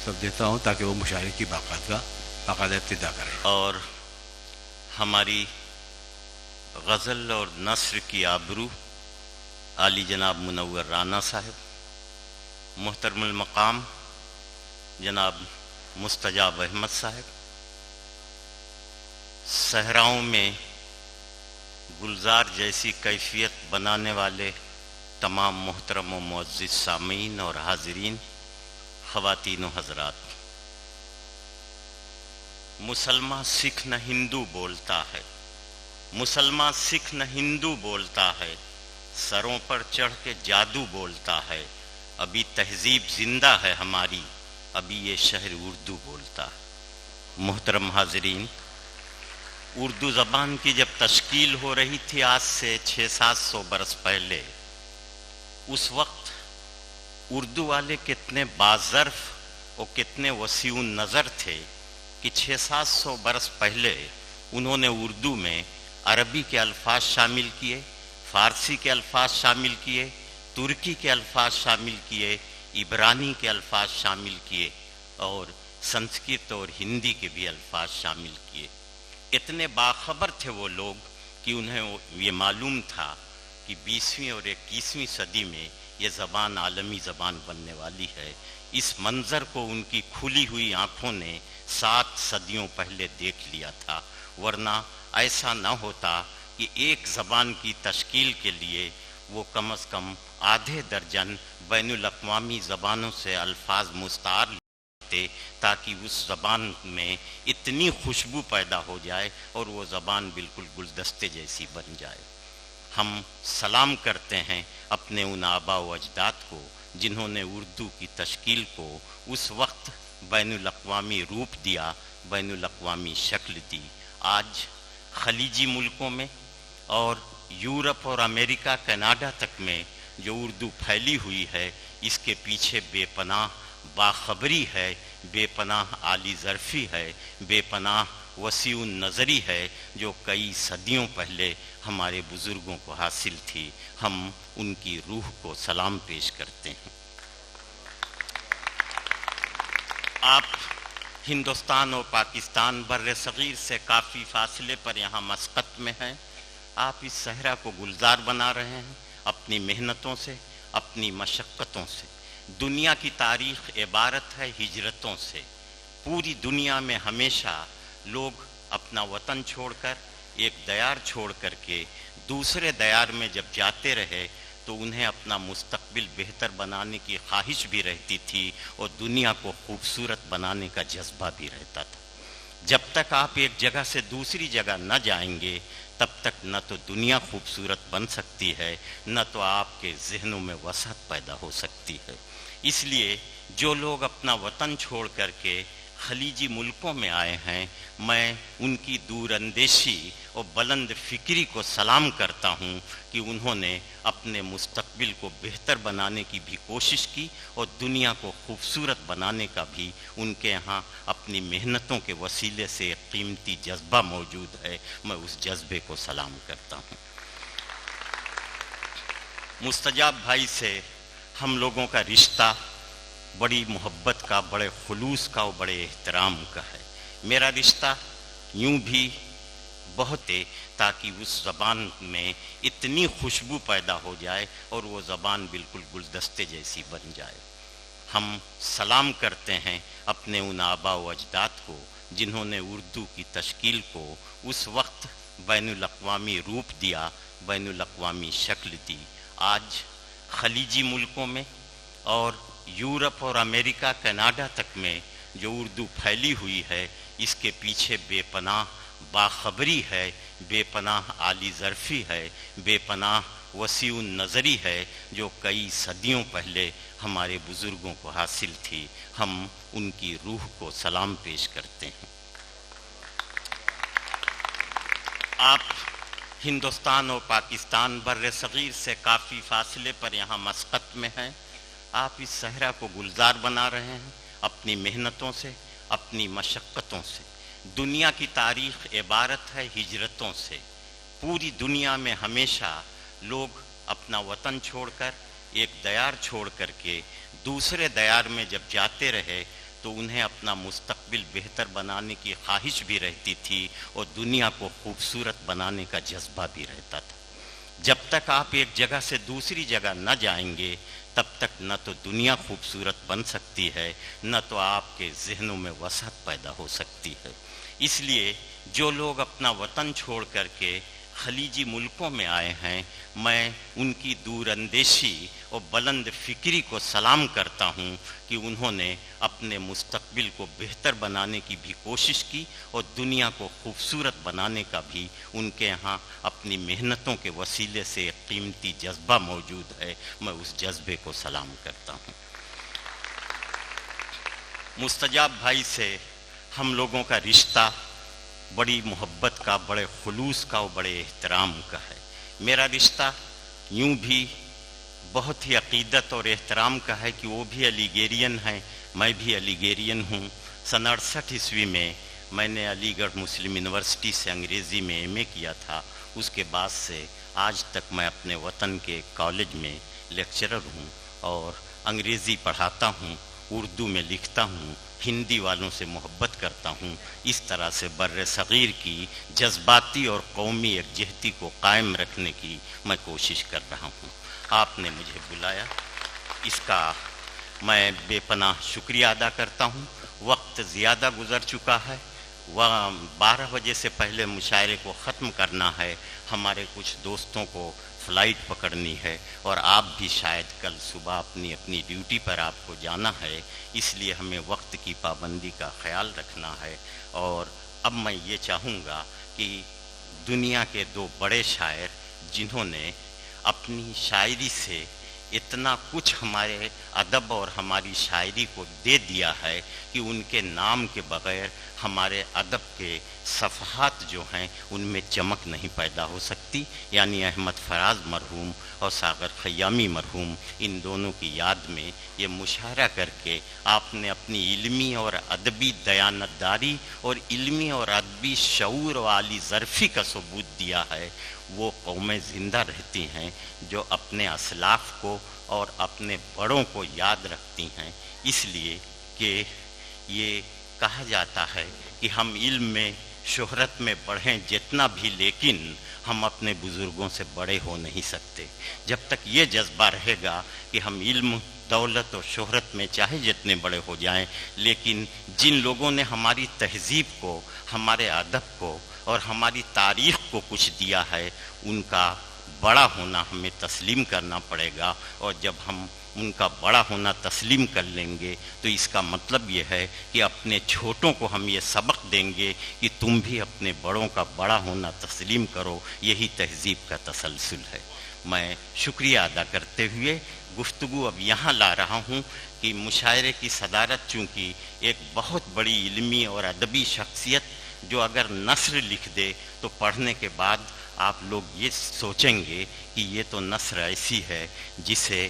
مکتب دیتا ہوں تاکہ وہ مشاعرے کی باقاعدہ ابتدا کریں. اور ہماری غزل اور نثر کی آبرو عالی جناب منور رانا صاحب، محترم المقام جناب مستجاب احمد صاحب، صحراؤں میں گلزار جیسی کیفیت بنانے والے تمام محترم و معزز سامعین اور حاضرین، خواتین و حضرات، مسلمان سکھ نہ ہندو بولتا ہے، مسلمان سکھ نہ ہندو بولتا ہے، سروں پر چڑھ کے جادو بولتا ہے، ابھی تہذیب زندہ ہے ہماری، ابھی یہ شہر اردو بولتا ہے. محترم حاضرین، اردو زبان کی جب تشکیل ہو رہی تھی آج سے 600-700 برس پہلے، اس وقت اردو والے کتنے باظرف اور کتنے وسیع نظر تھے کہ 600-700 برس پہلے انہوں نے اردو میں عربی کے الفاظ شامل کیے، فارسی کے الفاظ شامل کیے، ترکی کے الفاظ شامل کیے، عبرانی کے الفاظ شامل کیے اور سنسکرت اور ہندی کے بھی الفاظ شامل کیے. اتنے باخبر تھے وہ لوگ کہ انہیں یہ معلوم تھا کہ 20ویں اور 21ویں صدی میں یہ زبان عالمی زبان بننے والی ہے. اس منظر کو ان کی کھلی ہوئی آنکھوں نے 7 صدیوں پہلے دیکھ لیا تھا، ورنہ ایسا نہ ہوتا کہ ایک زبان کی تشکیل کے لیے وہ کم از کم آدھے درجن بین الاقوامی زبانوں سے الفاظ مستعار لیتے تاکہ اس زبان میں اتنی خوشبو پیدا ہو جائے اور وہ زبان بالکل گلدستے جیسی بن جائے. ہم سلام کرتے ہیں اپنے ان آبا و اجداد کو جنہوں نے اردو کی تشکیل کو اس وقت بین الاقوامی روپ دیا، بین الاقوامی شکل دی. آج خلیجی ملکوں میں اور یورپ اور امریکہ کینیڈا تک میں جو اردو پھیلی ہوئی ہے، اس کے پیچھے بے پناہ باخبری ہے، بے پناہ عالی ظرفی ہے، بے پناہ وسیع نظری ہے جو کئی صدیوں پہلے ہمارے بزرگوں کو حاصل تھی. ہم ان کی روح کو سلام پیش کرتے ہیں. آپ ہندوستان اور پاکستان بر صغیر سے کافی فاصلے پر یہاں مسقط میں ہیں. آپ اس صحرا کو گلزار بنا رہے ہیں اپنی محنتوں سے، اپنی مشقتوں سے. دنیا کی تاریخ عبارت ہے ہجرتوں سے. پوری دنیا میں ہمیشہ لوگ اپنا وطن چھوڑ کر، ایک دیار چھوڑ کر کے دوسرے دیار میں جب جاتے رہے تو انہیں اپنا مستقبل بہتر بنانے کی خواہش بھی رہتی تھی اور دنیا کو خوبصورت بنانے کا جذبہ بھی رہتا تھا. جب تک آپ ایک جگہ سے دوسری جگہ نہ جائیں گے تب تک نہ تو دنیا خوبصورت بن سکتی ہے، نہ تو آپ کے ذہنوں میں وسعت پیدا ہو سکتی ہے. اس لیے جو لوگ اپنا وطن چھوڑ کر کے خلیجی ملکوں میں آئے ہیں، میں ان کی دور اندیشی اور بلند فکری کو سلام کرتا ہوں کہ انہوں نے اپنے مستقبل کو بہتر بنانے کی بھی کوشش کی اور دنیا کو خوبصورت بنانے کا بھی ان کے ہاں اپنی محنتوں کے وسیلے سے ایک قیمتی جذبہ موجود ہے. میں اس جذبے کو سلام کرتا ہوں. مستجاب بھائی سے ہم لوگوں کا رشتہ بڑی محبت کا، بڑے خلوص کا اور بڑے احترام کا ہے. میرا رشتہ یوں بھی بہت ہے تاکہ اس زبان میں اتنی خوشبو پیدا ہو جائے اور وہ زبان بالکل گلدستے جیسی بن جائے. ہم سلام کرتے ہیں اپنے ان آبا و اجداد کو جنہوں نے اردو کی تشکیل کو اس وقت بین الاقوامی روپ دیا، بین الاقوامی شکل دی. آج خلیجی ملکوں میں اور یورپ اور امریکہ کینیڈا تک میں جو اردو پھیلی ہوئی ہے، اس کے پیچھے بے پناہ باخبری ہے، بے پناہ عالی ظرفی ہے، بے پناہ وسیع نظری ہے جو کئی صدیوں پہلے ہمارے بزرگوں کو حاصل تھی. ہم ان کی روح کو سلام پیش کرتے ہیں. آپ ہندوستان اور پاکستان بر صغیر سے کافی فاصلے پر یہاں مسقط میں ہیں. آپ اس صحرا کو گلزار بنا رہے ہیں اپنی محنتوں سے، اپنی مشقتوں سے. دنیا کی تاریخ عبارت ہے ہجرتوں سے. پوری دنیا میں ہمیشہ لوگ اپنا وطن چھوڑ کر، ایک دیار چھوڑ کر کے دوسرے دیار میں جب جاتے رہے تو انہیں اپنا مستقبل بہتر بنانے کی خواہش بھی رہتی تھی اور دنیا کو خوبصورت بنانے کا جذبہ بھی رہتا تھا۔ جب تک آپ ایک جگہ سے دوسری جگہ نہ جائیں گے تب تک نہ تو دنیا خوبصورت بن سکتی ہے، نہ تو آپ کے ذہنوں میں وسعت پیدا ہو سکتی ہے۔ اس لیے جو لوگ اپنا وطن چھوڑ کر کے خلیجی ملکوں میں آئے ہیں، میں ان کی دور اندیشی اور بلند فکری کو سلام کرتا ہوں کہ انہوں نے اپنے مستقبل کو بہتر بنانے کی بھی کوشش کی اور دنیا کو خوبصورت بنانے کا بھی ان کے ہاں اپنی محنتوں کے وسیلے سے ایک قیمتی جذبہ موجود ہے۔ میں اس جذبے کو سلام کرتا ہوں۔ مستجاب بھائی سے ہم لوگوں کا رشتہ بڑی محبت کا، بڑے خلوص کا اور بڑے احترام کا ہے۔ میرا رشتہ یوں بھی بہت ہی عقیدت اور احترام کا ہے کہ وہ بھی علی گیرین ہیں، میں بھی علی گیرین ہوں۔ سن 68 میں میں نے علی گڑھ مسلم یونیورسٹی سے انگریزی میں ایم کیا تھا۔ اس کے بعد سے آج تک میں اپنے وطن کے کالج میں لیکچرر ہوں اور انگریزی پڑھاتا ہوں، اردو میں لکھتا ہوں، ہندی والوں سے محبت کرتا ہوں۔ اس طرح سے بر صغیر کی جذباتی اور قومی یکجہتی کو قائم رکھنے کی میں کوشش کر رہا ہوں۔ آپ نے مجھے بلایا، اس کا میں بے پناہ شکریہ ادا کرتا ہوں۔ وقت زیادہ گزر چکا ہے، 12 بجے سے پہلے مشاعرے کو ختم کرنا ہے۔ ہمارے کچھ دوستوں کو فلائٹ پکڑنی ہے اور آپ بھی شاید کل صبح اپنی ڈیوٹی پر آپ کو جانا ہے، اس لیے ہمیں وقت کی پابندی کا خیال رکھنا ہے۔ اور اب میں یہ چاہوں گا کہ دنیا کے 2 بڑے شاعر جنہوں نے اپنی شاعری سے اتنا کچھ ہمارے ادب اور ہماری شاعری کو دے دیا ہے کہ ان کے نام کے بغیر ہمارے ادب کے صفحات جو ہیں ان میں چمک نہیں پیدا ہو سکتی، یعنی احمد فراز مرحوم اور ساغر خیامی مرحوم، ان دونوں کی یاد میں یہ مشاعرہ کر کے آپ نے اپنی علمی اور ادبی دیانتداری اور علمی اور ادبی شعور و عالی ظرفی کا ثبوت دیا ہے۔ وہ قومیں زندہ رہتی ہیں جو اپنے اسلاف کو اور اپنے بڑوں کو یاد رکھتی ہیں، اس لیے کہ یہ کہا جاتا ہے کہ ہم علم میں شہرت میں بڑھیں جتنا بھی، لیکن ہم اپنے بزرگوں سے بڑے ہو نہیں سکتے۔ جب تک یہ جذبہ رہے گا کہ ہم علم، دولت اور شہرت میں چاہے جتنے بڑے ہو جائیں، لیکن جن لوگوں نے ہماری تہذیب کو، ہمارے ادب کو اور ہماری تاریخ کو کچھ دیا ہے، ان کا بڑا ہونا ہمیں تسلیم کرنا پڑے گا۔ اور جب ہم ان کا بڑا ہونا تسلیم کر لیں گے تو اس کا مطلب یہ ہے کہ اپنے چھوٹوں کو ہم یہ سبق دیں گے کہ تم بھی اپنے بڑوں کا بڑا ہونا تسلیم کرو، یہی تہذیب کا تسلسل ہے۔ میں شکریہ ادا کرتے ہوئے گفتگو اب یہاں لا رہا ہوں کہ مشاعرے کی صدارت چونکہ ایک بہت بڑی علمی اور ادبی شخصیت جو اگر نثر لکھ دے تو پڑھنے کے بعد آپ لوگ یہ سوچیں گے کہ یہ تو نثر ایسی ہے جسے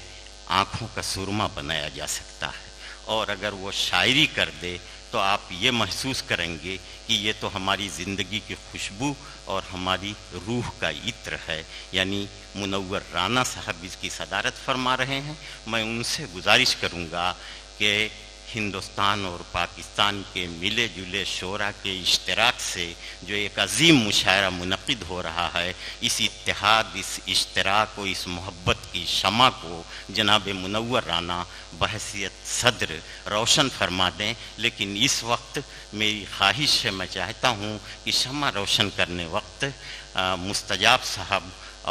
آنکھوں کا سرما بنایا جا سکتا ہے، اور اگر وہ شاعری کر دے تو آپ یہ محسوس کریں گے کہ یہ تو ہماری زندگی کی خوشبو اور ہماری روح کا عطر ہے۔ یعنی منور رانا صاحب اس کی صدارت فرما رہے ہیں۔ میں ان سے گزارش کروں گا کہ ہندوستان اور پاکستان کے ملے جلے شعراء کے اشتراک سے جو ایک عظیم مشاعرہ منعقد ہو رہا ہے، اس اتحاد، اس اشتراک و اس محبت کی شمع کو جناب منور رانا بحیثیت صدر روشن فرما دیں۔ لیکن اس وقت میری خواہش ہے، میں چاہتا ہوں کہ شمع روشن کرنے وقت مستجاب صاحب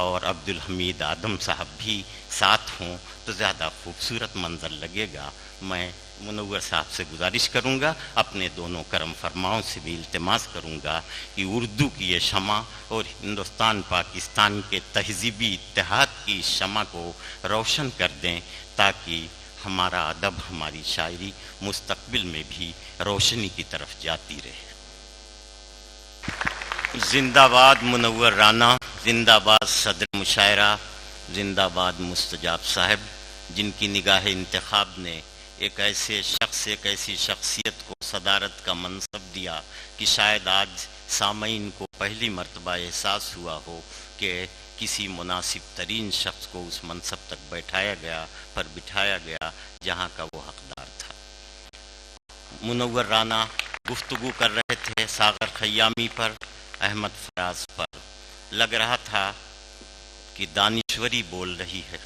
اور عبدالحمید آدم صاحب بھی ساتھ ہوں تو زیادہ خوبصورت منظر لگے گا۔ میں منور صاحب سے گزارش کروں گا، اپنے دونوں کرم فرماؤں سے بھی التماس کروں گا کہ اردو کی یہ شمع اور ہندوستان پاکستان کے تہذیبی اتحاد کی شمع کو روشن کر دیں تاکہ ہمارا ادب، ہماری شاعری مستقبل میں بھی روشنی کی طرف جاتی رہے۔ زندہ باد منور رانا، زندہ باد صدر مشاعرہ، زندہ باد مستجاب صاحب، جن کی نگاہ انتخاب نے ایک ایسے شخص، ایک ایسی شخصیت کو صدارت کا منصب دیا کہ شاید آج سامعین کو پہلی مرتبہ احساس ہوا ہو کہ کسی مناسب ترین شخص کو اس منصب تک بٹھایا گیا جہاں کا وہ حقدار تھا۔ منور رانا گفتگو کر رہے تھے ساغر خیامی پر، احمد فراز پر. لگ رہا تھا کہ دانشوری بول رہی ہے،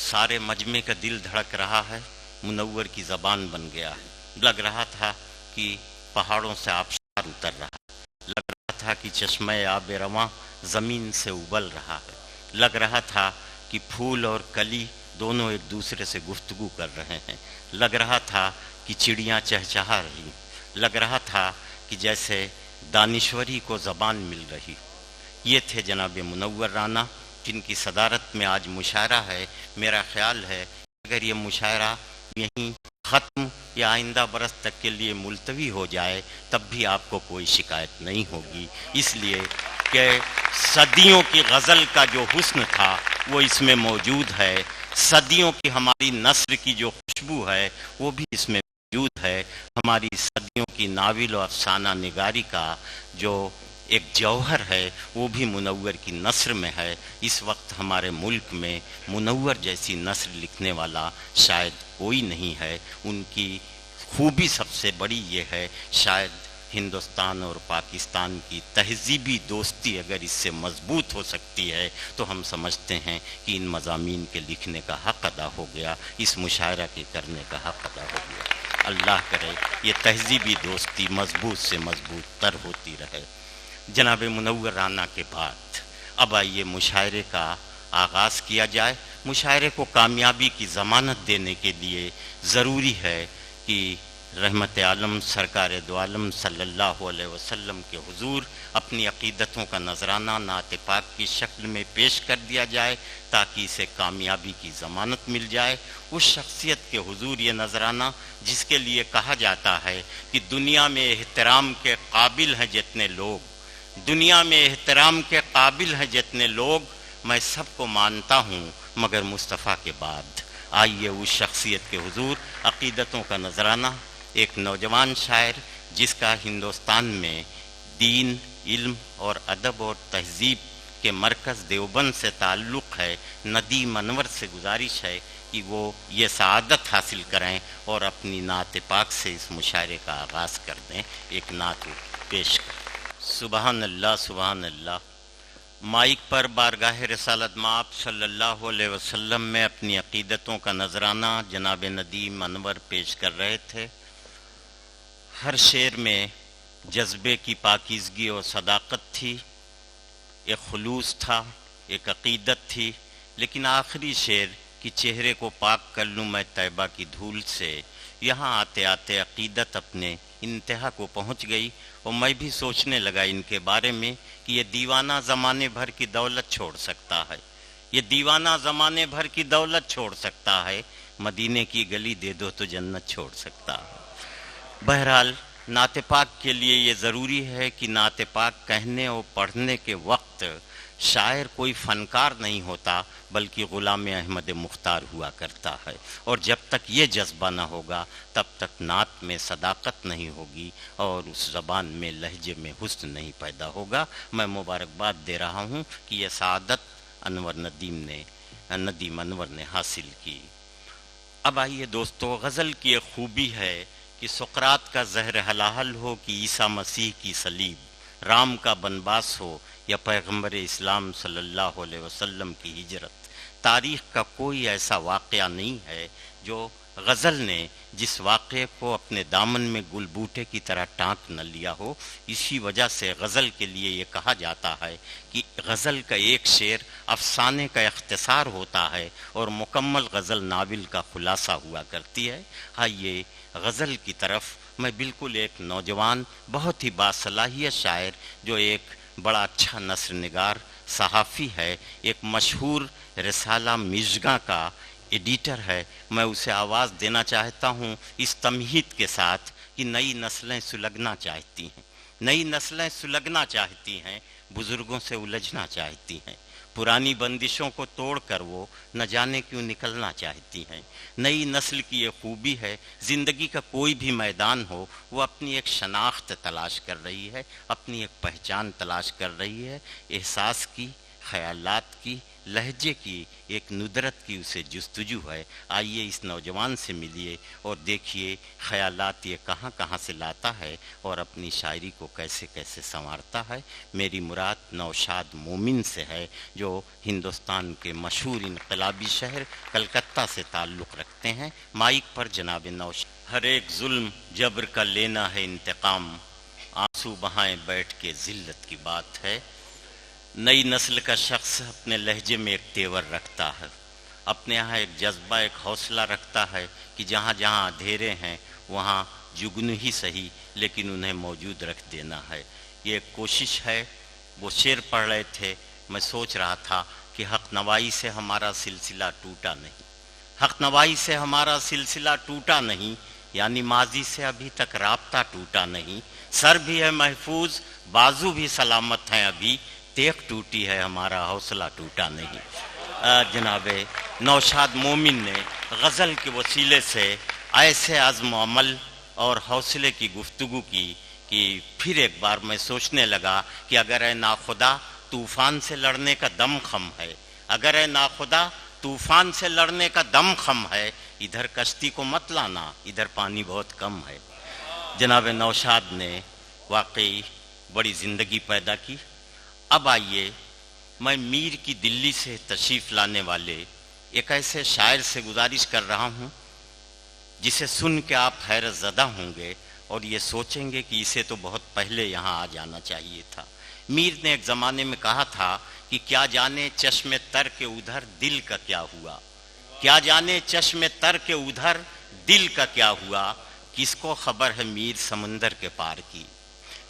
سارے مجمع کا دل دھڑک رہا ہے، منور کی زبان بن گیا ہے. لگ رہا تھا کہ پہاڑوں سے آبشار اتر رہا ہے، لگ رہا تھا کہ چشمہ آب رواں زمین سے ابل رہا ہے، لگ رہا تھا کہ پھول اور کلی دونوں ایک دوسرے سے گفتگو کر رہے ہیں، لگ رہا تھا کہ چڑیاں چہچہا رہی، لگ رہا تھا کہ جیسے دانشوری کو زبان مل رہی. یہ تھے جناب منور رانا جن کی صدارت میں آج مشاعرہ ہے. میرا خیال ہے اگر یہ مشاعرہ یہیں ختم یا آئندہ برس تک کے لیے ملتوی ہو جائے تب بھی آپ کو کوئی شکایت نہیں ہوگی، اس لیے کہ صدیوں کی غزل کا جو حسن تھا وہ اس میں موجود ہے، صدیوں کی ہماری نثر کی جو خوشبو ہے وہ بھی اس میں موجود ہے، ہماری صدیوں کی ناول و افسانہ نگاری کا جو ایک جوہر ہے وہ بھی منور کی نثر میں ہے. اس وقت ہمارے ملک میں منور جیسی نثر لکھنے والا شاید کوئی نہیں ہے. ان کی خوبی سب سے بڑی یہ ہے، شاید ہندوستان اور پاکستان کی تہذیبی دوستی اگر اس سے مضبوط ہو سکتی ہے تو ہم سمجھتے ہیں کہ ان مضامین کے لکھنے کا حق ادا ہو گیا، اس مشاعرہ کے کرنے کا حق ادا ہو گیا. اللہ کرے یہ تہذیبی دوستی مضبوط سے مضبوط تر ہوتی رہے. جناب منور رانا کے بعد اب آئیے مشاعرے کا آغاز کیا جائے. مشاعرے کو کامیابی کی ضمانت دینے کے لیے ضروری ہے کہ رحمت عالم سرکار دو عالم صلی اللہ علیہ وسلم کے حضور اپنی عقیدتوں کا نذرانہ نعت پاک کی شکل میں پیش کر دیا جائے تاکہ اسے کامیابی کی ضمانت مل جائے. اس شخصیت کے حضور یہ نذرانہ جس کے لیے کہا جاتا ہے کہ دنیا میں احترام کے قابل ہیں جتنے لوگ، دنیا میں احترام کے قابل ہیں جتنے لوگ، میں سب کو مانتا ہوں مگر مصطفیٰ کے بعد. آئیے اس شخصیت کے حضور عقیدتوں کا نذرانہ. ایک نوجوان شاعر جس کا ہندوستان میں دین، علم اور ادب اور تہذیب کے مرکز دیوبند سے تعلق ہے، ندیم انور سے گزارش ہے کہ وہ یہ سعادت حاصل کریں اور اپنی نعت پاک سے اس مشاعرے کا آغاز کر دیں. ایک نعت پیش کریں. سبحان اللہ سبحان اللہ. مائک پر بارگاہ رسالت مآب صلی اللہ علیہ وسلم میں اپنی عقیدتوں کا نذرانہ جناب ندیم انور پیش کر رہے تھے. ہر شعر میں جذبے کی پاکیزگی اور صداقت تھی، ایک خلوص تھا، ایک عقیدت تھی، لیکن آخری شعر کہ چہرے کو پاک کر لوں میں طیبہ کی دھول سے، یہاں آتے آتے عقیدت اپنے انتہا کو پہنچ گئی اور میں بھی سوچنے لگا ان کے بارے میں کہ یہ دیوانہ زمانے بھر کی دولت چھوڑ سکتا ہے، یہ دیوانہ زمانے بھر کی دولت چھوڑ سکتا ہے، مدینے کی گلی دے دو تو جنت چھوڑ سکتا ہے. بہرحال نعت پاک کے لیے یہ ضروری ہے کہ نعت پاک کہنے اور پڑھنے کے وقت شاعر کوئی فنکار نہیں ہوتا بلکہ غلام احمد مختار ہوا کرتا ہے، اور جب تک یہ جذبہ نہ ہوگا تب تک نعت میں صداقت نہیں ہوگی اور اس زبان میں لہجے میں حسن نہیں پیدا ہوگا. میں مبارکباد دے رہا ہوں کہ یہ سعادت ندیم انور نے حاصل کی. اب آئیے دوستو، غزل کی ایک خوبی ہے کہ سقراط کا زہر حلاحل ہو کہ عیسیٰ مسیح کی صلیب، رام کا بنواس ہو یا پیغمبر اسلام صلی اللہ علیہ وسلم کی ہجرت، تاریخ کا کوئی ایسا واقعہ نہیں ہے جو غزل نے جس واقعے کو اپنے دامن میں گل بوٹے کی طرح ٹانک نہ لیا ہو. اسی وجہ سے غزل کے لیے یہ کہا جاتا ہے کہ غزل کا ایک شعر افسانے کا اختصار ہوتا ہے اور مکمل غزل ناول کا خلاصہ ہوا کرتی ہے. آئیے غزل کی طرف. میں بالکل ایک نوجوان بہت ہی باصلاحیت شاعر جو ایک بڑا اچھا نثر نگار صحافی ہے، ایک مشہور رسالہ مژگاں کا ایڈیٹر ہے، میں اسے آواز دینا چاہتا ہوں اس تمہید کے ساتھ کہ نئی نسلیں سلگنا چاہتی ہیں، نئی نسلیں سلگنا چاہتی ہیں، بزرگوں سے الجھنا چاہتی ہیں، پرانی بندشوں کو توڑ کر وہ نہ جانے کیوں نکلنا چاہتی ہیں. نئی نسل کی یہ خوبی ہے، زندگی کا کوئی بھی میدان ہو وہ اپنی ایک شناخت تلاش کر رہی ہے، اپنی ایک پہچان تلاش کر رہی ہے، احساس کی، خیالات کی، لہجے کی ایک ندرت کی اسے جستجو ہے۔ آئیے اس نوجوان سے ملیے اور دیکھیے خیالات یہ کہاں کہاں سے لاتا ہے اور اپنی شاعری کو کیسے کیسے سنوارتا ہے۔ میری مراد نوشاد مومن سے ہے، جو ہندوستان کے مشہور انقلابی شہر کلکتہ سے تعلق رکھتے ہیں۔ مائک پر جناب نوشاد۔ ہر ایک ظلم جبر کا لینا ہے انتقام، آنسو بہائیں بیٹھ کے ذلت کی بات ہے۔ نئی نسل کا شخص اپنے لہجے میں ایک تیور رکھتا ہے، اپنے یہاں ایک جذبہ، ایک حوصلہ رکھتا ہے کہ جہاں جہاں اندھیرے ہیں وہاں جگنو ہی صحیح لیکن انہیں موجود رکھ دینا ہے۔ یہ ایک کوشش ہے۔ وہ شعر پڑھ رہے تھے، میں سوچ رہا تھا کہ حق نوائی سے ہمارا سلسلہ ٹوٹا نہیں، حق نوائی سے ہمارا سلسلہ ٹوٹا نہیں، یعنی ماضی سے ابھی تک رابطہ ٹوٹا نہیں، سر بھی ہے محفوظ، بازو بھی سلامت ہیں، ابھی تیغ ٹوٹی ہے ہمارا حوصلہ ٹوٹا نہیں۔ جناب نوشاد مومن نے غزل کے وسیلے سے ایسے عزم و عمل اور حوصلے کی گفتگو کی کہ پھر ایک بار میں سوچنے لگا کہ اگر اے ناخدا طوفان سے لڑنے کا دم خم ہے، اگر اے ناخدا طوفان سے لڑنے کا دم خم ہے، ادھر کشتی کو مت لانا، ادھر پانی بہت کم ہے۔ جناب نوشاد نے واقعی بڑی زندگی پیدا کی۔ اب آئیے میں میر کی دلی سے تشریف لانے والے ایک ایسے شاعر سے گزارش کر رہا ہوں جسے سن کے آپ حیرت زدہ ہوں گے اور یہ سوچیں گے کہ اسے تو بہت پہلے یہاں آ جانا چاہیے تھا۔ میر نے ایک زمانے میں کہا تھا کہ کیا جانے چشم تر کے ادھر دل کا کیا ہوا، کیا جانے چشم تر کے ادھر دل کا کیا ہوا، کس کو خبر ہے میر سمندر کے پار کی۔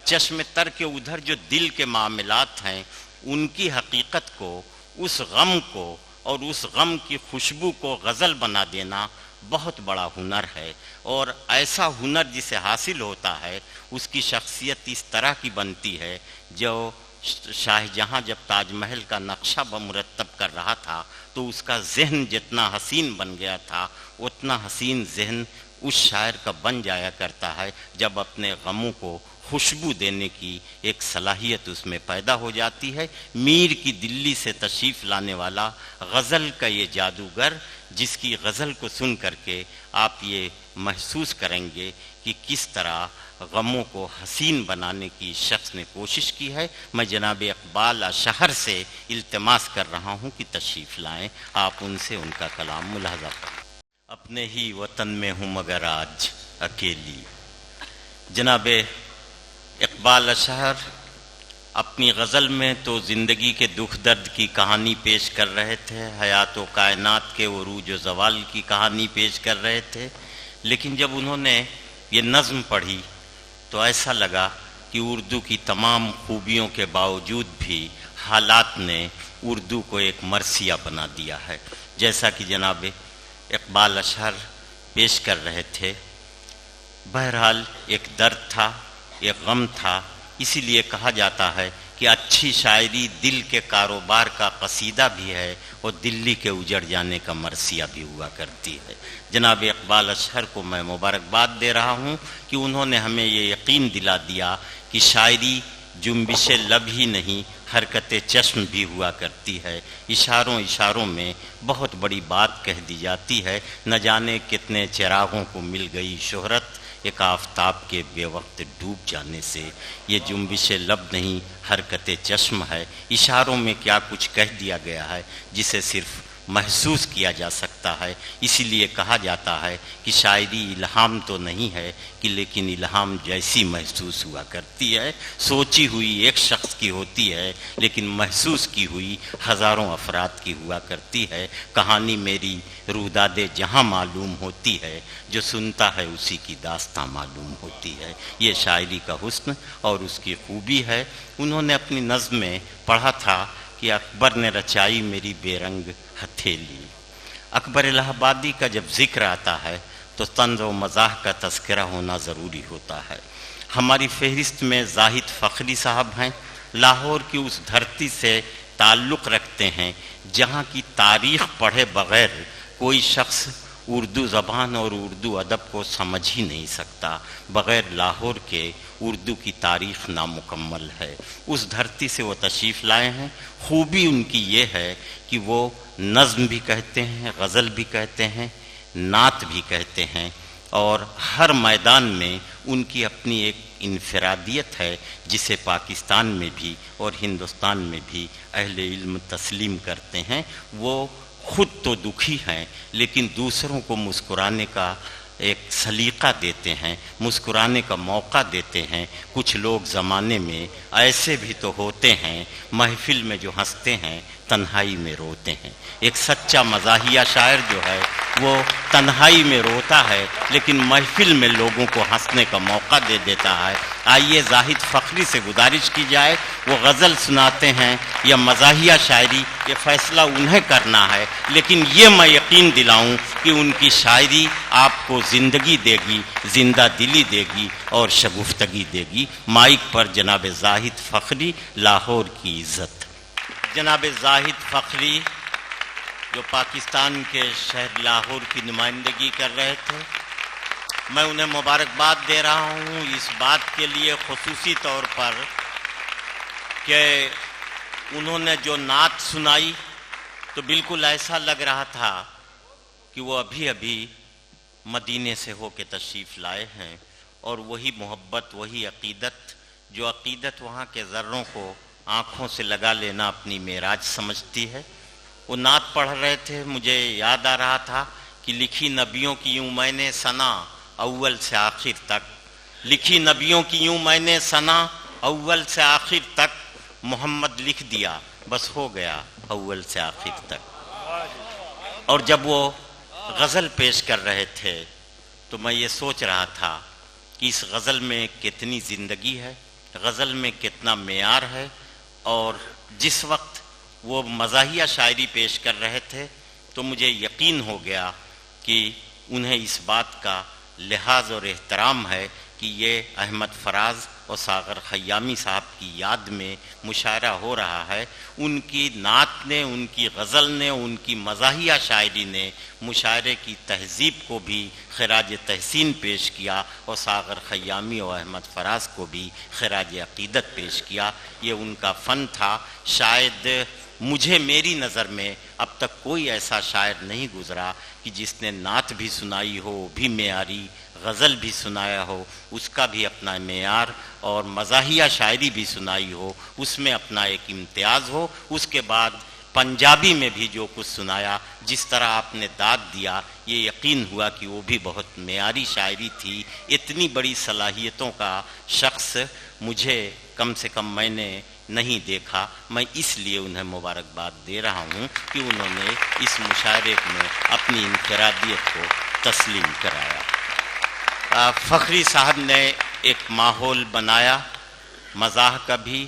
چشم تر کے ادھر جو دل کے معاملات ہیں ان کی حقیقت کو، اس غم کو اور اس غم کی خوشبو کو غزل بنا دینا بہت بڑا ہنر ہے، اور ایسا ہنر جسے حاصل ہوتا ہے اس کی شخصیت اس طرح کی بنتی ہے۔ جو شاہ جہاں جب تاج محل کا نقشہ مرتب کر رہا تھا تو اس کا ذہن جتنا حسین بن گیا تھا اتنا حسین ذہن اس شاعر کا بن جایا کرتا ہے جب اپنے غموں کو خوشبو دینے کی ایک صلاحیت اس میں پیدا ہو جاتی ہے۔ میر کی دلی سے تشریف لانے والا غزل کا یہ جادوگر، جس کی غزل کو سن کر کے آپ یہ محسوس کریں گے کہ کس طرح غموں کو حسین بنانے کی شخص نے کوشش کی ہے۔ میں جناب اقبال اشہر سے التماس کر رہا ہوں کہ تشریف لائیں، آپ ان سے ان کا کلام ملاحظہ کریں۔ اپنے ہی وطن میں ہوں مگر آج اکیلی۔ جناب اقبال اشہر اپنی غزل میں تو زندگی کے دکھ درد کی کہانی پیش کر رہے تھے، حیات و کائنات کے عروج و زوال کی کہانی پیش کر رہے تھے، لیکن جب انہوں نے یہ نظم پڑھی تو ایسا لگا کہ اردو کی تمام خوبیوں کے باوجود بھی حالات نے اردو کو ایک مرثیہ بنا دیا ہے۔ جیسا کہ جناب اقبال اشہر پیش کر رہے تھے، بہرحال ایک درد تھا، ایک غم تھا، اسی لیے کہا جاتا ہے کہ اچھی شاعری دل کے کاروبار کا قصیدہ بھی ہے اور دلی کے اجڑ جانے کا مرثیہ بھی ہوا کرتی ہے۔ جناب اقبال اشہر کو میں مبارکباد دے رہا ہوں کہ انہوں نے ہمیں یہ یقین دلا دیا کہ شاعری جنبش لب ہی نہیں، حرکت چشم بھی ہوا کرتی ہے۔ اشاروں اشاروں میں بہت بڑی بات کہہ دی جاتی ہے۔ نہ جانے کتنے چراغوں کو مل گئی شہرت ایک آفتاب کے بے وقت ڈوب جانے سے۔ یہ جنبش لب نہیں، حرکت چشم ہے۔ اشاروں میں کیا کچھ کہہ دیا گیا ہے جسے صرف محسوس کیا جا سکتا ہے۔ اسی لیے کہا جاتا ہے کہ شاعری الہام تو نہیں ہے کہ لیکن الہام جیسی محسوس ہوا کرتی ہے۔ سوچی ہوئی ایک شخص کی ہوتی ہے لیکن محسوس کی ہوئی ہزاروں افراد کی ہوا کرتی ہے۔ کہانی میری رویداد جہاں معلوم ہوتی ہے، جو سنتا ہے اسی کی داستاں معلوم ہوتی ہے۔ یہ شاعری کا حسن اور اس کی خوبی ہے۔ انہوں نے اپنی نظم میں پڑھا تھا کہ اکبر نے رچائی میری بے رنگ ہتھیلی۔ اکبر الہ آبادی کا جب ذکر آتا ہے تو طنز و مزاح کا تذکرہ ہونا ضروری ہوتا ہے۔ ہماری فہرست میں زاہد فخری صاحب ہیں، لاہور کی اس دھرتی سے تعلق رکھتے ہیں جہاں کی تاریخ پڑھے بغیر کوئی شخص اردو زبان اور اردو ادب کو سمجھ ہی نہیں سکتا۔ بغیر لاہور کے اردو کی تاریخ نامکمل ہے۔ اس دھرتی سے وہ تشریف لائے ہیں۔ خوبی ان کی یہ ہے کہ وہ نظم بھی کہتے ہیں، غزل بھی کہتے ہیں، نعت بھی کہتے ہیں، اور ہر میدان میں ان کی اپنی ایک انفرادیت ہے جسے پاکستان میں بھی اور ہندوستان میں بھی اہل علم تسلیم کرتے ہیں۔ وہ خود تو دکھی ہیں لیکن دوسروں کو مسکرانے کا ایک سلیقہ دیتے ہیں، مسکرانے کا موقع دیتے ہیں۔ کچھ لوگ زمانے میں ایسے بھی تو ہوتے ہیں، محفل میں جو ہنستے ہیں تنہائی میں روتے ہیں۔ ایک سچا مزاحیہ شاعر جو ہے وہ تنہائی میں روتا ہے لیکن محفل میں لوگوں کو ہنسنے کا موقع دے دیتا ہے۔ آئیے زاہد فخری سے گزارش کی جائے، وہ غزل سناتے ہیں یا مزاحیہ شاعری، یہ فیصلہ انہیں کرنا ہے، لیکن یہ میں یقین دلاؤں کہ ان کی شاعری آپ کو زندگی دے گی، زندہ دلی دے گی اور شگفتگی دے گی۔ مائک پر جناب زاہد فخری، لاہور کی عزت۔ جناب زاہد فخری جو پاکستان کے شہر لاہور کی نمائندگی کر رہے تھے، میں انہیں مبارکباد دے رہا ہوں اس بات کے لیے خصوصی طور پر کہ انہوں نے جو نعت سنائی تو بالکل ایسا لگ رہا تھا کہ وہ ابھی ابھی مدینے سے ہو کے تشریف لائے ہیں، اور وہی محبت، وہی عقیدت، جو عقیدت وہاں کے ذروں کو آنکھوں سے لگا لینا اپنی معراج سمجھتی ہے۔ وہ نعت پڑھ رہے تھے، مجھے یاد آ رہا تھا کہ لکھی نبیوں کی یوں میں نے ثنا اول سے آخر تک، لکھی نبیوں کی یوں میں نے ثنا اول سے آخر تک، محمد لکھ دیا بس ہو گیا اول سے آخر تک۔ اور جب وہ غزل پیش کر رہے تھے تو میں یہ سوچ رہا تھا کہ اس غزل میں کتنی زندگی ہے، غزل میں کتنا معیار ہے، اور جس وقت وہ مزاحیہ شاعری پیش کر رہے تھے تو مجھے یقین ہو گیا کہ انہیں اس بات کا لحاظ اور احترام ہے کہ یہ احمد فراز اور ساغر خیامی صاحب کی یاد میں مشاعرہ ہو رہا ہے۔ ان کی نعت نے، ان کی غزل نے، ان کی مزاحیہ شاعری نے مشاعرے کی تہذیب کو بھی خراج تحسین پیش کیا اور ساغر خیامی اور احمد فراز کو بھی خراج عقیدت پیش کیا۔ یہ ان کا فن تھا۔ شاید مجھے، میری نظر میں اب تک کوئی ایسا شاعر نہیں گزرا کہ جس نے نعت بھی سنائی ہو بھی معیاری، غزل بھی سنایا ہو اس کا بھی اپنا معیار، اور مزاحیہ شاعری بھی سنائی ہو اس میں اپنا ایک امتیاز ہو۔ اس کے بعد پنجابی میں بھی جو کچھ سنایا، جس طرح آپ نے داد دیا، یہ یقین ہوا کہ وہ بھی بہت معیاری شاعری تھی۔ اتنی بڑی صلاحیتوں کا شخص مجھے کم سے کم میں نے نہیں دیکھا۔ میں اس لیے انہیں مبارکباد دے رہا ہوں کہ انہوں نے اس مشاعرے میں اپنی انفرادیت کو تسلیم کرایا۔ فخری صاحب نے ایک ماحول بنایا مزاح کا بھی،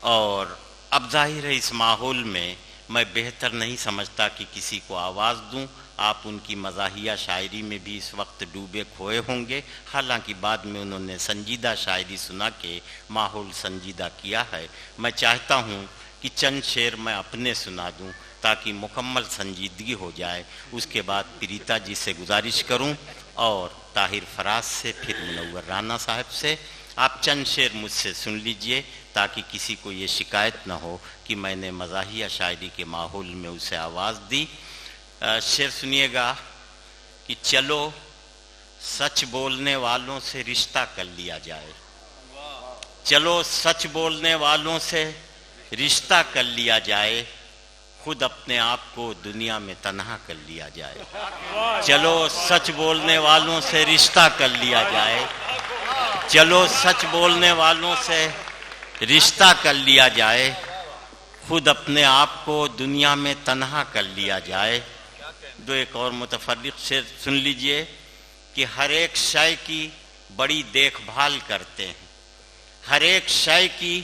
اور اب ظاہر ہے اس ماحول میں میں بہتر نہیں سمجھتا کہ کسی کو آواز دوں۔ آپ ان کی مزاحیہ شاعری میں بھی اس وقت ڈوبے کھوئے ہوں گے، حالانکہ بعد میں انہوں نے سنجیدہ شاعری سنا کے ماحول سنجیدہ کیا ہے۔ میں چاہتا ہوں کہ چند شعر میں اپنے سنا دوں تاکہ مکمل سنجیدگی ہو جائے۔ اس کے بعد پریتا جی سے گزارش کروں اور طاہر فراز سے، پھر منور رانا صاحب سے۔ آپ چند شعر مجھ سے سن لیجئے تاکہ کسی کو یہ شکایت نہ ہو کہ میں نے مزاحیہ شاعری کے ماحول میں اسے آواز دی۔ شعر سنیے گا کہ چلو سچ بولنے والوں سے رشتہ کر لیا جائے، چلو سچ بولنے والوں سے رشتہ کر لیا جائے، خود اپنے آپ کو دنیا میں تنہا کر لیا جائے۔ چلو سچ بولنے والوں سے رشتہ کر لیا جائے، چلو سچ بولنے والوں سے رشتہ کر لیا جائے، خود اپنے آپ کو دنیا میں تنہا کر لیا جائے۔ دو ایک اور متفرق شعر سن لیجئے کہ ہر ایک شے کی بڑی دیکھ بھال کرتے ہیں، ہر ایک شے کی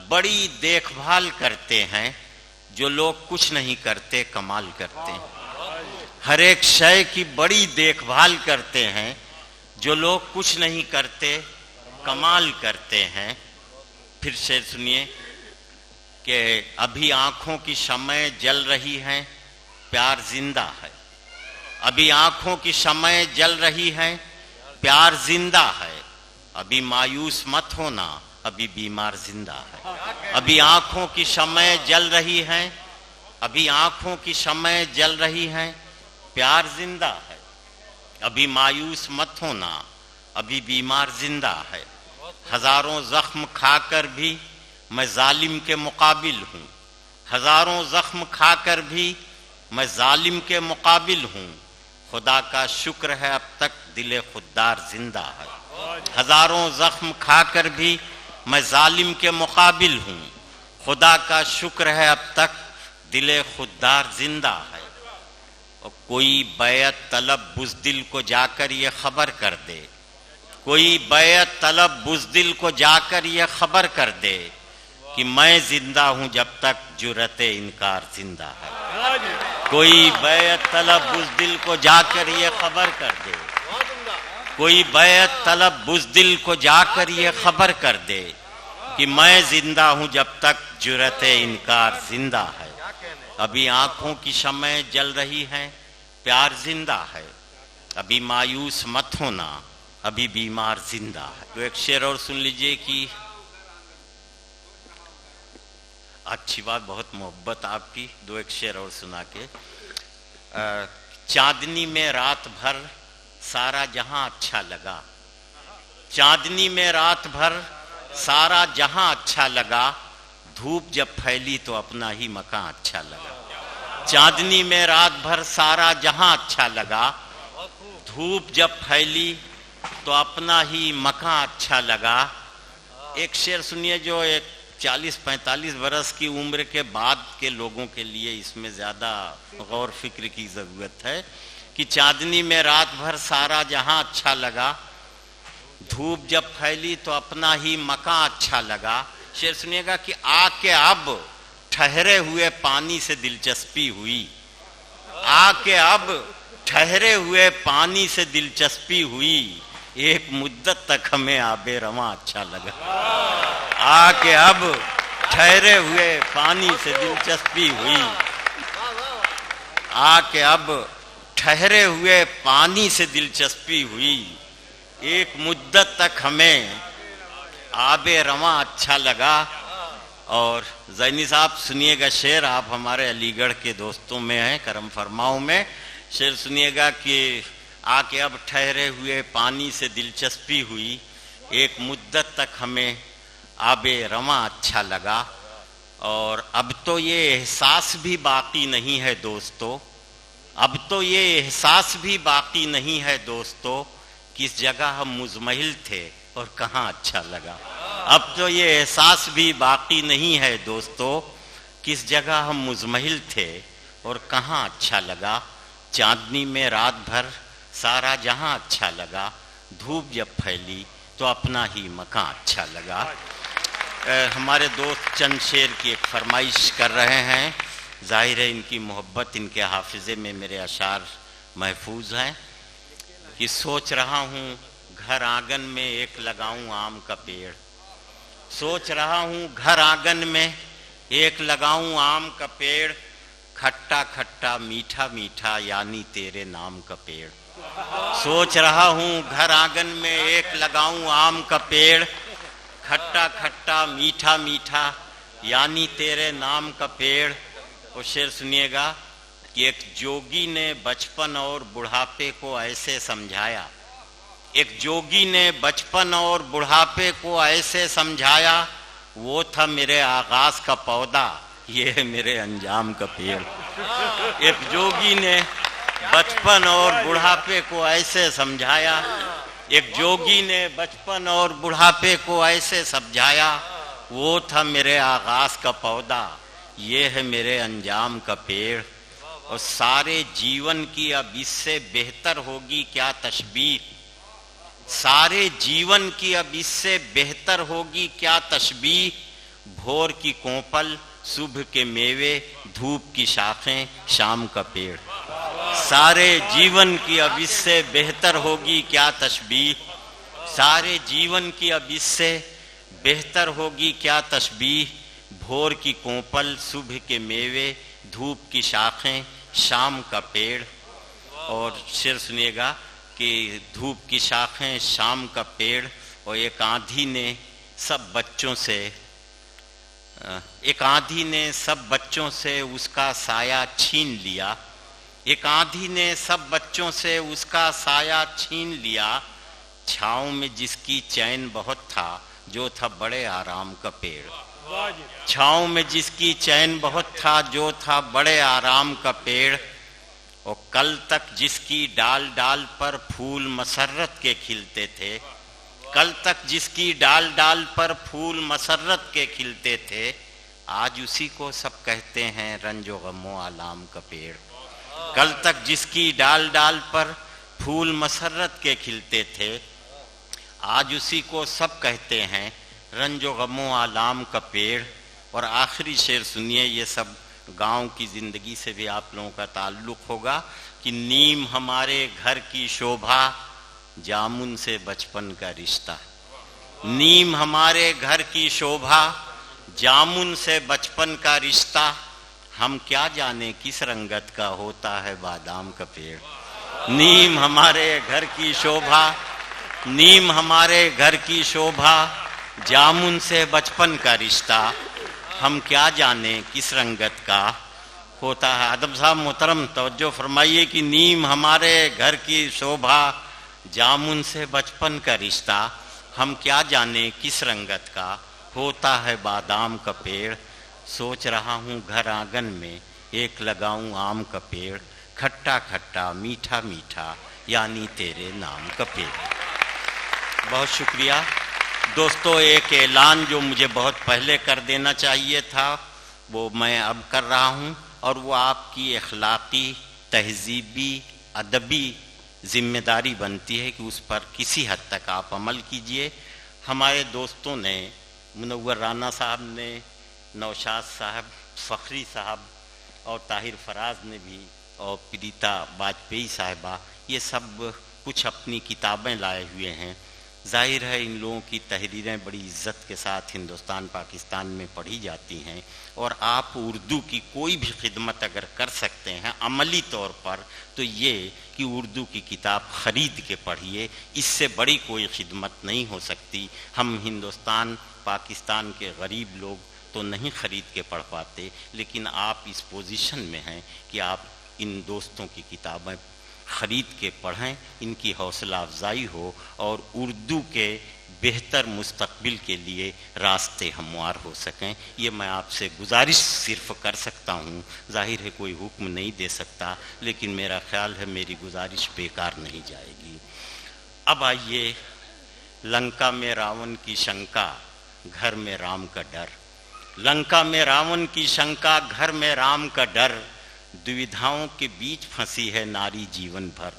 بڑی دیکھ بھال کرتے ہیں، جو لوگ کچھ نہیں کرتے کمال کرتے ہیں۔ ہر ایک شے کی بڑی دیکھ بھال کرتے ہیں، جو لوگ کچھ نہیں کرتے کمال کرتے ہیں۔ پھر شعر سنیے کہ ابھی آنکھوں کی شمعیں جل رہی ہیں، پیار زندہ ہے، ابھی آنکھوں کی شمعیں جل رہی ہیں، پیار زندہ ہے، ابھی مایوس مت ہونا، ابھی بیمار زندہ ہے۔ ابھی آنکھوں کی شمعیں جل رہی ہیں، ابھی آنکھوں کی شمعیں جل رہی ہیں، پیار زندہ ہے، ابھی مایوس مت ہونا، ابھی بیمار زندہ ہے۔ ہزاروں زخم کھا کر بھی میں ظالم کے مقابل ہوں، ہزاروں زخم کھا کر بھی میں ظالم کے مقابل ہوں، خدا کا شکر ہے اب تک دل خوددار زندہ ہے۔ ہزاروں زخم کھا کر بھی میں ظالم کے مقابل ہوں، خدا کا شکر ہے اب تک دل خوددار زندہ ہے۔ اور کوئی بیعت طلب بزدل کو جا کر یہ خبر کر دے، کوئی بیعت طلب بزدل کو جا کر یہ خبر کر دے کہ میں زندہ ہوں جب تک جرأت انکار زندہ ہے۔ کوئی بیعت طلب بزدل کو جا کر یہ خبر کر دے، کوئی بیعت طلب بزدل کو جا کر یہ خبر کر دے کہ میں زندہ ہوں جب تک جرأت انکار زندہ ہے۔ ابھی آنکھوں کی شمعیں جل رہی ہیں، پیار زندہ ہے، ابھی مایوس مت ہونا، ابھی بیمار زندہ ہے۔ تو ایک شعر اور سن لیجئے کہ اچھی بات، بہت محبت آپ کی، دو ایک شعر اور سنا کے۔ چاندنی میں رات بھر سارا جہاں اچھا لگا، چاندنی میں رات بھر سارا جہاں اچھا لگا، دھوپ جب پھیلی تو اپنا ہی مکان اچھا لگا۔ چاندنی میں رات بھر سارا جہاں اچھا لگا، دھوپ جب پھیلی تو اپنا ہی مکان اچھا لگا۔ ایک شعر سنیے جو ایک 40-45 برس کی عمر کے بعد کے لوگوں کے لیے اس میں زیادہ غور فکر کی ضرورت ہے کہ چاندنی میں رات بھر سارا جہاں اچھا لگا، دھوپ جب پھیلی تو اپنا ہی مکان اچھا لگا۔ شعر سنیے گا کہ آ کے اب ٹھہرے ہوئے پانی سے دلچسپی ہوئی، آ کے اب ٹھہرے ہوئے پانی سے دلچسپی ہوئی، ایک مدت تک ہمیں آب رواں اچھا لگا۔ آ کے اب ٹھہرے ہوئے پانی سے دلچسپی ہوئی، آ کے اب ٹھہرے ہوئے پانی سے دلچسپی ہوئی، ایک مدت تک ہمیں آب رواں اچھا لگا۔ اور زینی صاحب سنیے گا شعر، آپ ہمارے علی گڑھ کے دوستوں میں ہیں، کرم فرماؤں میں، شعر سنیے گا کہ آ کے اب ٹھہرے ہوئے پانی سے دلچسپی ہوئی، ایک مدت تک ہمیں آب رواں اچھا لگا۔ اور اب تو یہ احساس بھی باقی نہیں ہے دوستو، اب تو یہ احساس بھی باقی نہیں ہے دوستو، کس جگہ ہم مزمحل تھے اور کہاں اچھا لگا۔ اب تو یہ احساس بھی باقی نہیں ہے دوستو، کس جگہ ہم مزمحل تھے اور کہاں اچھا لگا۔ چاندنی میں رات بھر سارا جہاں اچھا لگا، دھوپ جب پھیلی تو اپنا ہی مکان اچھا لگا۔ ہمارے دوست چند شعر کی ایک فرمائش کر رہے ہیں، ظاہر ہے ان کی محبت ان کے حافظے میں میرے اشعار محفوظ ہیں کہ سوچ رہا ہوں گھر آنگن میں ایک لگاؤں آم کا پیڑ، سوچ رہا ہوں گھر آنگن میں ایک لگاؤں آم کا پیڑ، کھٹا کھٹا میٹھا میٹھا یعنی تیرے نام کا پیڑ۔ سوچ رہا ہوں گھر آنگن میں ایک لگاؤں آم کا پیڑ، کھٹا کھٹا میٹھا میٹھا یعنی تیرے نام کا پیڑ۔ اور شعر سنیے گا کہ ایک جوگی نے بچپن اور بڑھاپے کو ایسے سمجھایا، ایک جوگی نے بچپن اور بڑھاپے کو ایسے سمجھایا، وہ تھا میرے آغاز کا پودا، یہ ہے میرے انجام کا پیڑ۔ ایک جوگی نے بچپن اور بڑھاپے کو ایسے سمجھایا، ایک جوگی نے بچپن اور بڑھاپے کو ایسے سمجھایا، وہ تھا میرے آغاز کا پودا، یہ ہے میرے انجام کا پیڑ۔ اور سارے جیون کی اب اس سے بہتر ہوگی کیا تشبیہ، سارے جیون کی اب اس سے بہتر ہوگی کیا تشبیہ، بھور کی کونپل صبح کے میوے دھوپ کی شاخیں شام کا پیڑ۔ سارے جیون کی اب اس سے بہتر ہوگی کیا تشبیہ، سارے جیون کی اب اس سے بہتر ہوگی کیا تشبیہ، بھور کی کونپل صبح کے میوے دھوپ کی شاخیں شام کا پیڑ۔ اور شعر سنیے گا کہ دھوپ کی شاخیں شام کا پیڑ اور ایک آندھی نے سب بچوں سے اس کا سایہ چھین لیا، ایک آندھی نے سب بچوں سے اس کا سایہ چھین لیا، چھاؤں میں جس کی چین بہت تھا جو تھا بڑے آرام کا پیڑ، چھاؤں میں جس کی چین بہت تھا جو تھا بڑے آرام کا پیڑ، اور کل تک جس کی ڈال ڈال پر پھول مسرت کے کھلتے تھے، کل تک جس کی ڈال ڈال پر پھول مسرت کے کھلتے تھے، آج اسی کو سب کہتے ہیں رنج و غم و آلام کا پیڑ، کل تک جس کی ڈال ڈال پر پھول مسرت کے کھلتے تھے، آج اسی کو سب کہتے ہیں رنج و غم و آلام کا پیڑ۔ اور آخری شعر سنیے، یہ سب گاؤں کی زندگی سے بھی آپ لوگوں کا تعلق ہوگا کہ نیم ہمارے گھر کی شوبھا جامن سے بچپن کا رشتہ، نیم ہمارے گھر کی شوبھا جامن سے بچپن کا رشتہ، ہم کیا جانے کس رنگت کا ہوتا ہے بادام کا پیڑ، نیم ہمارے گھر کی شوبھا، نیم ہمارے گھر کی شوبھا جامن سے بچپن کا رشتہ، ہم کیا جانے کس رنگت کا ہوتا ہے۔ ادب صاحب محترم توجہ فرمائیے کہ نیم ہمارے گھر کی شوبھا جامن سے بچپن کا رشتہ، ہم کیا جانے کس رنگت کا ہوتا ہے بادام کا پیڑ، سوچ رہا ہوں گھر آنگن میں ایک لگاؤں آم کا پیڑ، کھٹا کھٹا میٹھا میٹھا یعنی تیرے نام کا پیڑ۔ بہت شکریہ دوستو، ایک اعلان جو مجھے بہت پہلے کر دینا چاہیے تھا وہ میں اب کر رہا ہوں، اور وہ آپ کی اخلاقی، تہذیبی، ادبی ذمہ داری بنتی ہے کہ اس پر کسی حد تک آپ عمل کیجئے۔ ہمارے دوستوں نے، منور رانا صاحب نے، نوشاد صاحب، فخری صاحب اور طاہر فراز نے بھی، اور پریتا واجپئی صاحبہ، یہ سب کچھ اپنی کتابیں لائے ہوئے ہیں۔ ظاہر ہے ان لوگوں کی تحریریں بڑی عزت کے ساتھ ہندوستان پاکستان میں پڑھی جاتی ہیں، اور آپ اردو کی کوئی بھی خدمت اگر کر سکتے ہیں عملی طور پر تو یہ کہ اردو کی کتاب خرید کے پڑھیے، اس سے بڑی کوئی خدمت نہیں ہو سکتی۔ ہم ہندوستان پاکستان کے غریب لوگ تو نہیں خرید کے پڑھ پاتے، لیکن آپ اس پوزیشن میں ہیں کہ آپ ان دوستوں کی کتابیں خرید کے پڑھیں، ان کی حوصلہ افزائی ہو اور اردو کے بہتر مستقبل کے لیے راستے ہموار ہو سکیں۔ یہ میں آپ سے گزارش صرف کر سکتا ہوں، ظاہر ہے کوئی حکم نہیں دے سکتا، لیکن میرا خیال ہے میری گزارش بیکار نہیں جائے گی۔ اب آئیے، لنکا میں راون کی شنکا گھر میں رام کا ڈر، لنکا میں راون کی شنکا گھر میں رام کا ڈر، دویدھاؤں کے بیچ پھنسی ہے ناری جیون بھر۔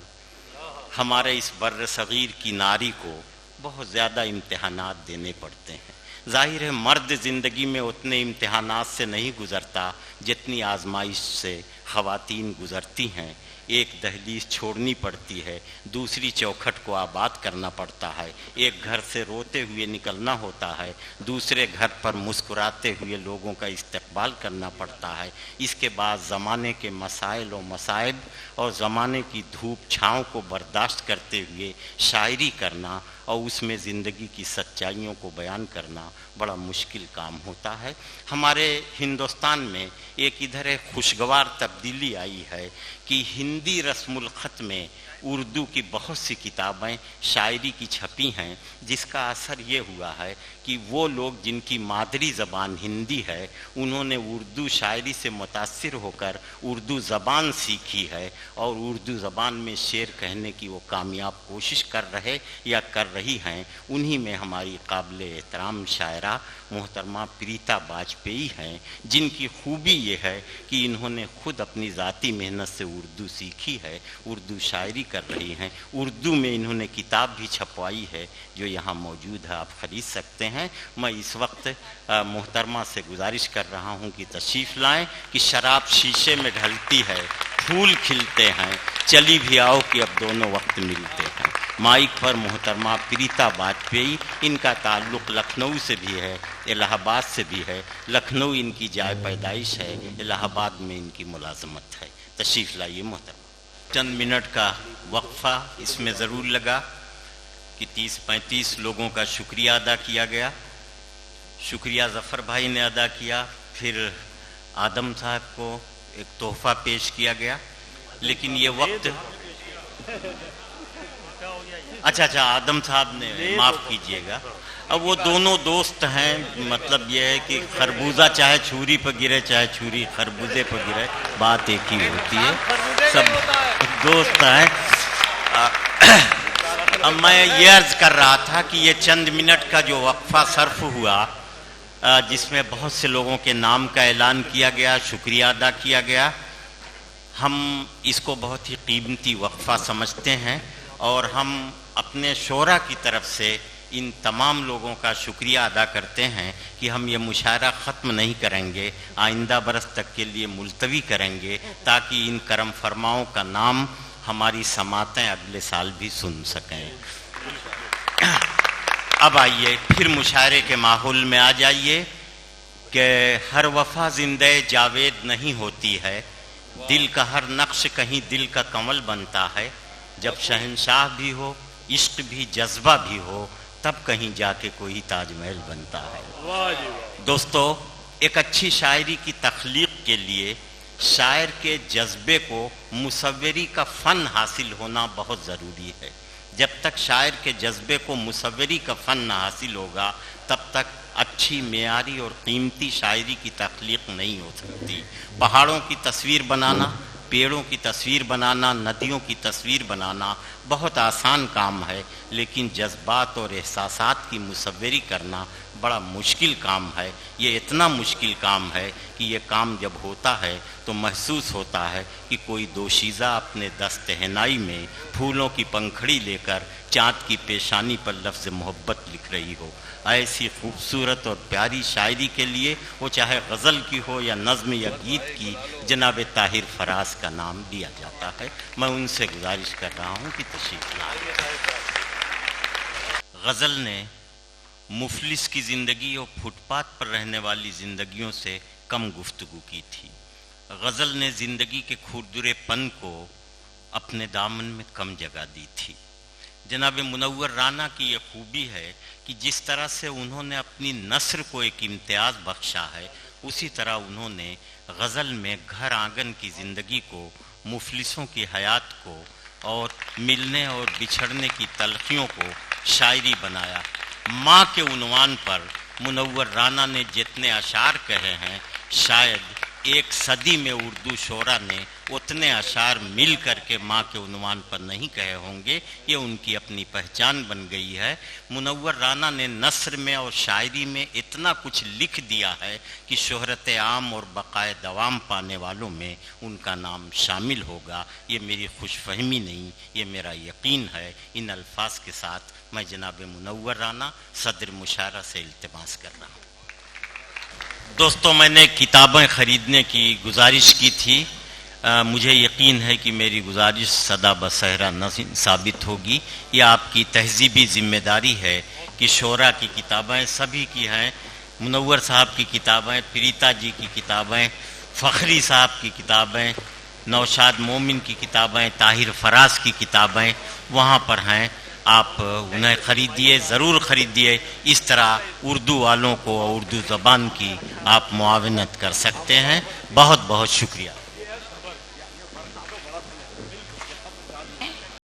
ہمارے اس بر صغیر کی ناری کو بہت زیادہ امتحانات دینے پڑتے ہیں۔ ظاہر ہے مرد زندگی میں اتنے امتحانات سے نہیں گزرتا جتنی آزمائش سے خواتین گزرتی ہیں۔ ایک دہلیز چھوڑنی پڑتی ہے، دوسری چوکھٹ کو آباد کرنا پڑتا ہے، ایک گھر سے روتے ہوئے نکلنا ہوتا ہے، دوسرے گھر پر مسکراتے ہوئے لوگوں کا استقبال کرنا پڑتا ہے۔ اس کے بعد زمانے کے مسائل و مصائب اور زمانے کی دھوپ چھاؤں کو برداشت کرتے ہوئے شاعری کرنا اور اس میں زندگی کی سچائیوں کو بیان کرنا بڑا مشکل کام ہوتا ہے۔ ہمارے ہندوستان میں ایک ادھر ایک خوشگوار تبدیلی آئی ہے کہ ہندی رسم الخط میں اردو کی بہت سی کتابیں شاعری کی چھپی ہیں، جس کا اثر یہ ہوا ہے کہ وہ لوگ جن کی مادری زبان ہندی ہے انہوں نے اردو شاعری سے متاثر ہو کر اردو زبان سیکھی ہے، اور اردو زبان میں شعر کہنے کی وہ کامیاب کوشش کر رہے یا کر رہی ہیں۔ انہی میں ہماری قابل احترام شاعرہ محترمہ پریتا واجپئی ہیں، جن کی خوبی یہ ہے کہ انہوں نے خود اپنی ذاتی محنت سے اردو سیکھی ہے، اردو شاعری کر رہی ہیں۔ اردو میں انہوں نے کتاب بھی چھپوائی ہے جو یہاں موجود ہے، آپ خرید سکتے ہیں۔ میں اس وقت محترمہ سے گزارش کر رہا ہوں کہ تشریف لائیں کہ شراب شیشے میں ڈھلتی ہے، پھول کھلتے ہیں، چلی بھی آؤ کہ اب دونوں وقت ملتے ہیں۔ مائک پر محترمہ پریتا واجپئی، ان کا تعلق لکھنؤ سے بھی ہے، الہ آباد سے بھی ہے۔ لکھنؤ ان کی جائے پیدائش ہے، الہ آباد میں ان کی ملازمت ہے۔ تشریف لائیے محترمہ۔ چند منٹ کا وقفہ اس میں ضرور لگا کہ 30-35 لوگوں کا شکریہ ادا کیا گیا. شکریہ ظفر بھائی نے ادا کیا، پھر آدم صاحب کو ایک تحفہ پیش کیا گیا. لیکن یہ وقت اچھا آدم صاحب نے معاف کیجئے گا. اب وہ دونوں دوست ہیں، مطلب یہ ہے کہ خربوزہ چاہے چھری پہ گرے چاہے چھری خربوزے پہ گرے، بات ایک ہی ہوتی ہے، سب دوست ہیں. اب میں یہ عرض کر رہا تھا کہ یہ چند منٹ کا جو وقفہ صرف ہوا، جس میں بہت سے لوگوں کے نام کا اعلان کیا گیا، شکریہ ادا کیا گیا، ہم اس کو بہت ہی قیمتی وقفہ سمجھتے ہیں اور ہم اپنے شعراء کی طرف سے ان تمام لوگوں کا شکریہ ادا کرتے ہیں کہ ہم یہ مشاعرہ ختم نہیں کریں گے، آئندہ برس تک کے لیے ملتوی کریں گے تاکہ ان کرم فرماؤں کا نام ہماری سماعتیں اگلے سال بھی سن سکیں. اب آئیے پھر مشاعرے کے ماحول میں آ جائیے کہ ہر وفا زندہ جاوید نہیں ہوتی ہے، دل کا ہر نقش کہیں دل کا کنول بنتا ہے، جب شہنشاہ بھی ہو عشق بھی جذبہ بھی ہو تب کہیں جا کے کوئی تاج محل بنتا ہے. دوستو، ایک اچھی شاعری کی تخلیق کے لیے شاعر کے جذبے کو مصوری کا فن حاصل ہونا بہت ضروری ہے. جب تک شاعر کے جذبے کو مصوری کا فن نہ حاصل ہوگا تب تک اچھی معیاری اور قیمتی شاعری کی تخلیق نہیں ہو سکتی. پہاڑوں کی تصویر بنانا، پیڑوں کی تصویر بنانا، ندیوں کی تصویر بنانا بہت آسان کام ہے، لیکن جذبات اور احساسات کی مصوری کرنا بڑا مشکل کام ہے. یہ اتنا مشکل کام ہے کہ یہ کام جب ہوتا ہے تو محسوس ہوتا ہے کہ کوئی دوشیزہ اپنے دست حنائی میں پھولوں کی پنکھڑی لے کر چاند کی پیشانی پر لفظ محبت لکھ رہی ہو. ایسی خوبصورت اور پیاری شاعری کے لیے، وہ چاہے غزل کی ہو یا نظم یا گیت کی، جناب طاہر فراز کا نام دیا جاتا ہے. میں ان سے گزارش کر رہا ہوں کہ تشریف لائیں. غزل نے مفلس کی زندگی اور فٹ پاتھ پر رہنے والی زندگیوں سے کم گفتگو کی تھی. غزل نے زندگی کے کھردرے پن کو اپنے دامن میں کم جگہ دی تھی. جناب منور رانا کی یہ خوبی ہے کہ جس طرح سے انہوں نے اپنی نثر کو ایک امتیاز بخشا ہے، اسی طرح انہوں نے غزل میں گھر آنگن کی زندگی کو، مفلسوں کی حیات کو اور ملنے اور بچھڑنے کی تلخیوں کو شاعری بنایا. ماں کے عنوان پر منور رانا نے جتنے اشعار کہے ہیں، شاید ایک صدی میں اردو شعراء نے اتنے اشعار مل کر کے ماں کے عنوان پر نہیں کہے ہوں گے. یہ ان کی اپنی پہچان بن گئی ہے. منور رانا نے نثر میں اور شاعری میں اتنا کچھ لکھ دیا ہے کہ شہرت عام اور بقائے دوام پانے والوں میں ان کا نام شامل ہوگا. یہ میری خوش فہمی نہیں، یہ میرا یقین ہے. ان الفاظ کے ساتھ میں جناب منور رانا صدر مشاعرہ سے التماس کر رہا ہوں. دوستوں، میں نے کتابیں خریدنے کی گزارش کی تھی. مجھے یقین ہے کہ میری گزارش سدا بصہرا ثابت ہوگی. یہ آپ کی تہذیبی ذمہ داری ہے کہ شعراء کی کتابیں سبھی کی ہیں، منور صاحب کی کتابیں، پریتا جی کی کتابیں، فخری صاحب کی کتابیں، نوشاد مومن کی کتابیں، طاہر فراز کی کتابیں وہاں پر ہیں. آپ انہیں خریدیے، ضرور خریدیے. اس طرح اردو والوں کو اردو زبان کی آپ معاونت کر سکتے ہیں. بہت بہت شکریہ.